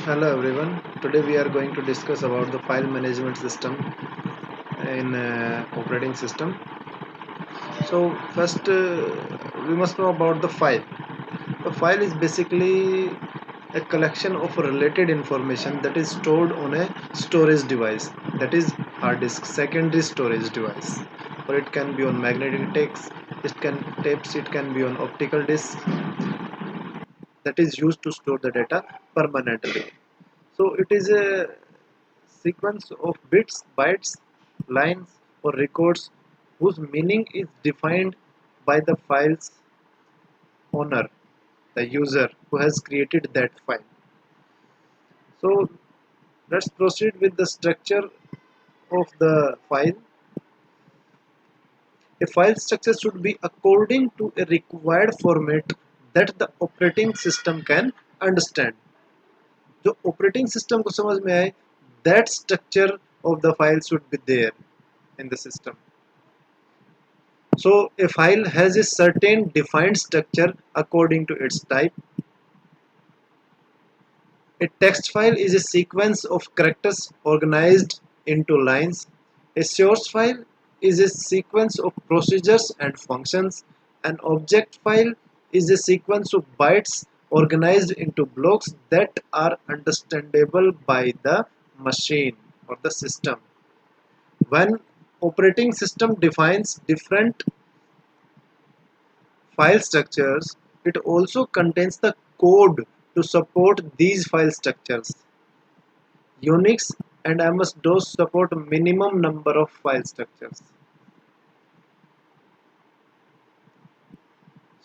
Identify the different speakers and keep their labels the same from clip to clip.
Speaker 1: Hello everyone. Today we are going to discuss about the file management system in operating system. So first we must know about the file. A file is basically a collection of related information that is stored on a storage device, that is hard disk, secondary storage device, or it can be on magnetic tapes, it can be on optical disk, that is used to store the data permanently. So it is a sequence of bits, bytes, lines, or records whose meaning is defined by the file's owner, the user who has created that file. So let's proceed with the structure of the file. A file structure should be according to a required format that the operating system can understand. जो operating system को समझ में आए, that structure of the file should be there in the system. So a file has a certain defined structure according to its type. A text file is a sequence of characters organized into lines. A source file is a sequence of procedures and functions. An object file is a sequence of bytes organized into blocks that are understandable by the machine or the system. When operating system defines different file structures, it also contains the code to support these file structures. Unix and MS-DOS support minimum number of file structures.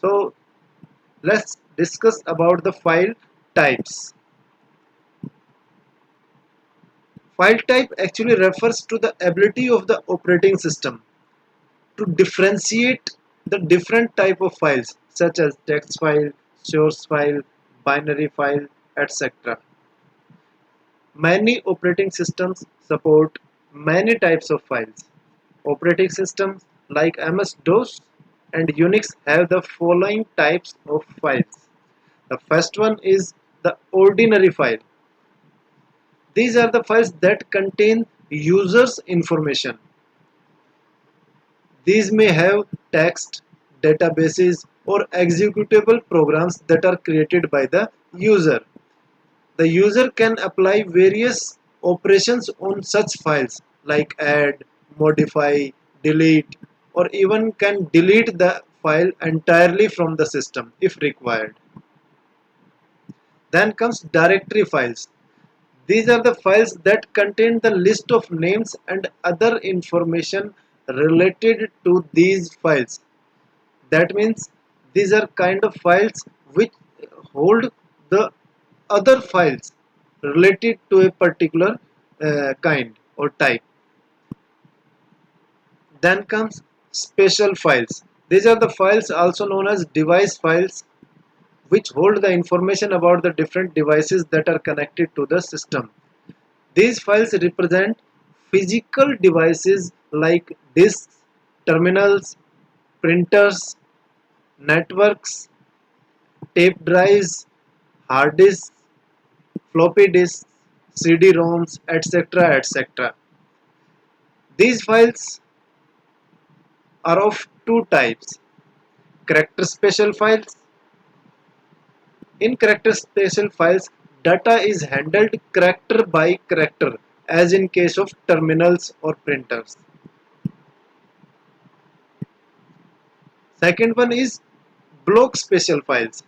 Speaker 1: So let's discuss about the file types. File type actually refers to the ability of the operating system to differentiate the different type of files such as text file, source file, binary file, etc. Many operating systems support many types of files. Operating systems like MS-DOS and Unix have the following types of files. The first one is the ordinary file. These are the files that contain users' information. These may have text, databases, or executable programs that are created by the user. The user can apply various operations on such files like add, modify, delete, or even can delete the file entirely from the system if required. Then comes directory files. These are the files that contain the list of names and other information related to these files. That means these are kind of files which hold the other files related to a particular kind or type. Then comes special files. These are the files also known as device files, which hold the information about the different devices that are connected to the system. These files represent physical devices like disks, terminals, printers, networks, tape drives, hard disks, floppy disks, CD-ROMs, etc. etc. These files are of two types: character special files. In character special files, data is handled character by character, as in case of terminals or printers. Second one is block special files.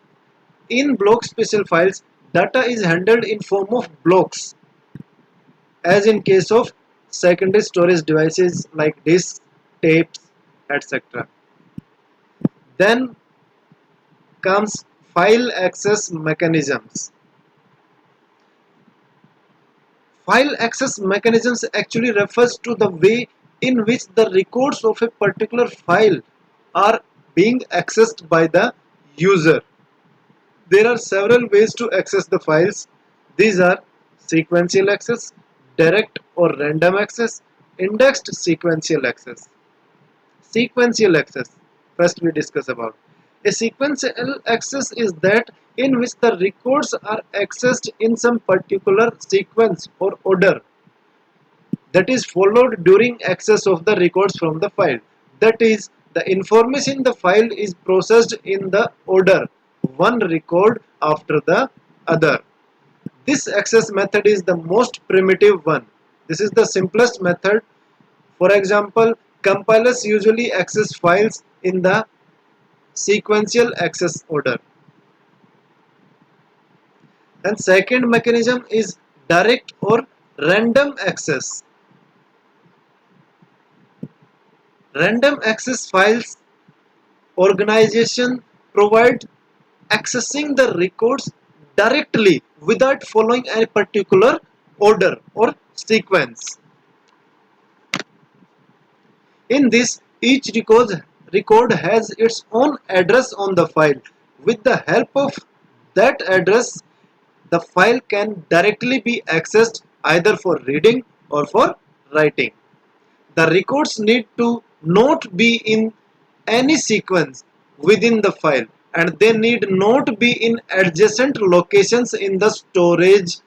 Speaker 1: In block special files, data is handled in form of blocks, as in case of secondary storage devices like disks, tapes, etc. Then comes file access mechanisms. File access mechanisms actually refers to the way in which the records of a particular file are being accessed by the user. There are several ways to access the files. These are sequential access, direct or random access, indexed sequential access. Sequential access, first we discuss about. A sequential access is that in which the records are accessed in some particular sequence or order that is followed during access of the records from the file. That is, the information in the file is processed in the order one record after the other. This access method is the most primitive one. This is the simplest method. For example, compilers usually access files in the sequential access order. And second mechanism is direct or random access. Random access files organization provide accessing the records directly without following a particular order or sequence. In this, each record has its own address on the file. With the help of that address, the file can directly be accessed either for reading or for writing. The records need to not be in any sequence within the file, and they need not be in adjacent locations in the storage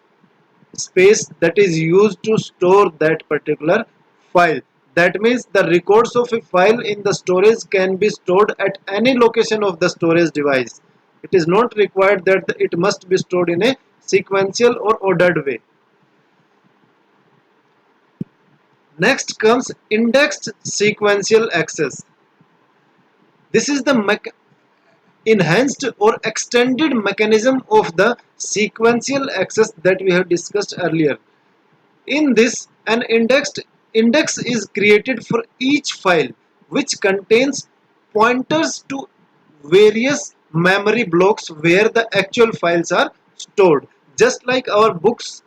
Speaker 1: space that is used to store that particular file. That means the records of a file in the storage can be stored at any location of the storage device. It is not required that it must be stored in a sequential or ordered way. Next comes indexed sequential access. This is the enhanced or extended mechanism of the sequential access that we have discussed earlier. In this, an index is created for each file which contains pointers to various memory blocks where the actual files are stored. Just like our books,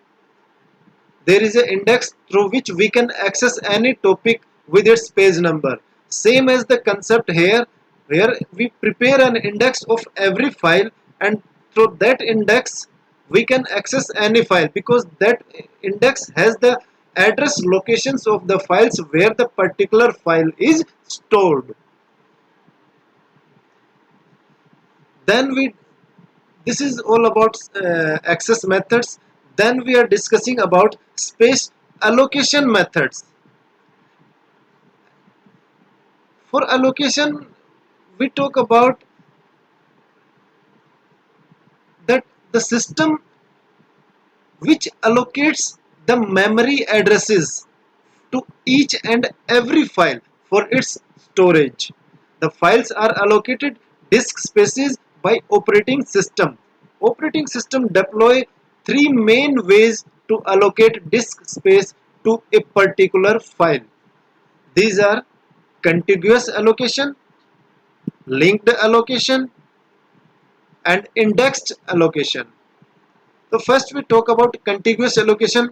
Speaker 1: there is an index through which we can access any topic with its page number. Same as the concept here, where we prepare an index of every file, and through that index we can access any file because that index has the address locations of the files where the particular file is stored. Then we this is all about access methods. Then we are discussing about space allocation methods. For allocation, we talk about that the system which allocates the memory addresses to each and every file for its storage. The files are allocated disk spaces by operating system. Operating system deploy three main ways to allocate disk space to a particular file. These are contiguous allocation, linked allocation, and indexed allocation. So first we talk about contiguous allocation.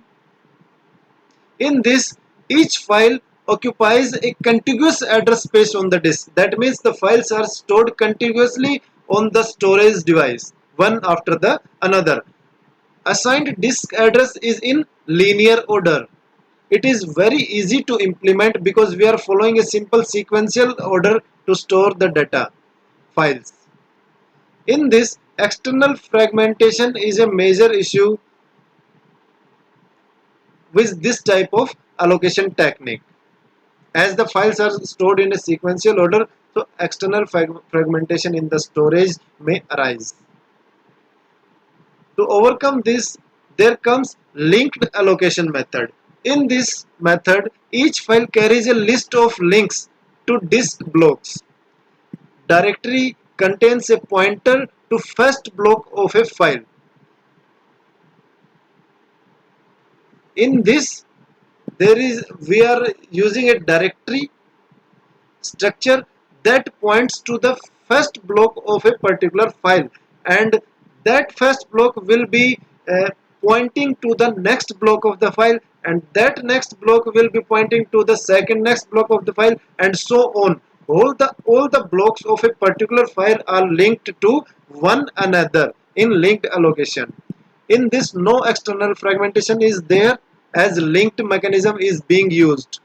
Speaker 1: In this, each file occupies a contiguous address space on the disk. That means the files are stored contiguously on the storage device, one after the another. Assigned disk address is in linear order. It is very easy to implement because we are following a simple sequential order to store the data files. In this, external fragmentation is a major issue with this type of allocation technique. As the files are stored in a sequential order, so external fragmentation in the storage may arise. To overcome this, there comes linked allocation method. In this method, each file carries a list of links to disk blocks. Directory contains a pointer to first block of a file. In this, we are using a directory structure that points to the first block of a particular file, and that first block will be pointing to the next block of the file, and that next block will be pointing to the second next block of the file, and so on. All the blocks of a particular file are linked to one another in linked allocation. In this, no external fragmentation is there as linked mechanism is being used,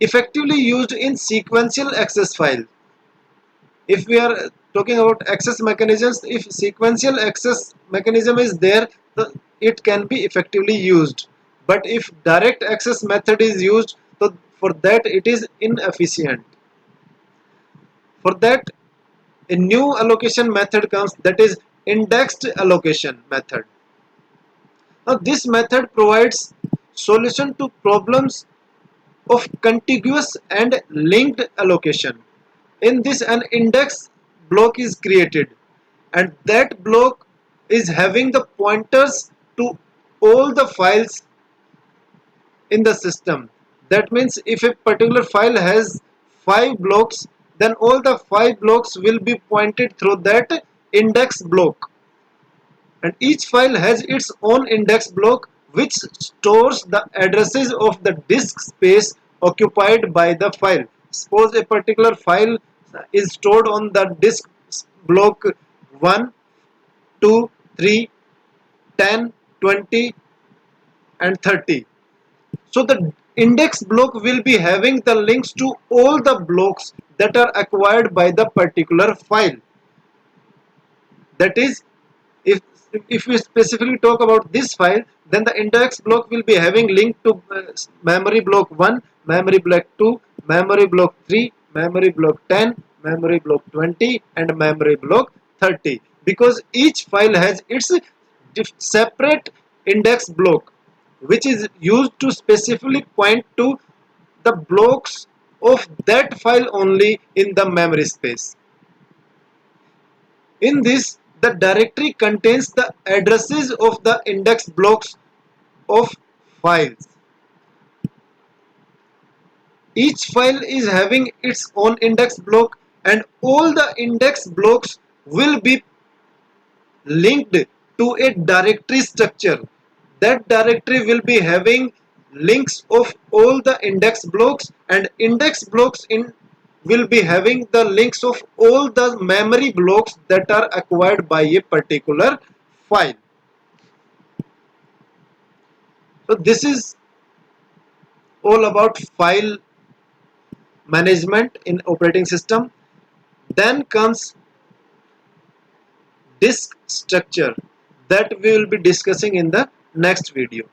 Speaker 1: effectively used in sequential access file. If we are talking about access mechanisms, if sequential access mechanism is there, it can be effectively used. But if direct access method is used, so for that it is inefficient. For that, a new allocation method comes, that is indexed allocation method. Now this method provides solution to problems of contiguous and linked allocation. In this, an index block is created, and that block is having the pointers to all the files in the system. That means if a particular file has 5 blocks, then all the 5 blocks will be pointed through that index block, and each file has its own index block which stores the addresses of the disk space occupied by the file. Suppose a particular file is stored on the disk block 1, 2, 3, 10, 20 and 30. So the index block will be having the links to all the blocks that are acquired by the particular file. That is, if if we specifically talk about this file, then the index block will be having link to memory block 1, memory block 2, memory block 3, memory block 10, memory block 20 and memory block 30, because each file has its separate index block which is used to specifically point to the blocks of that file only in the memory space. In this, the directory contains the addresses of the index blocks of files. Each file is having its own index block, and all the index blocks will be linked to a directory structure. That directory will be having links of all the index blocks, and index blocks in will be having the links of all the memory blocks that are acquired by a particular file. So this is all about file management in operating system. Then comes disk structure, that we will be discussing in the next video.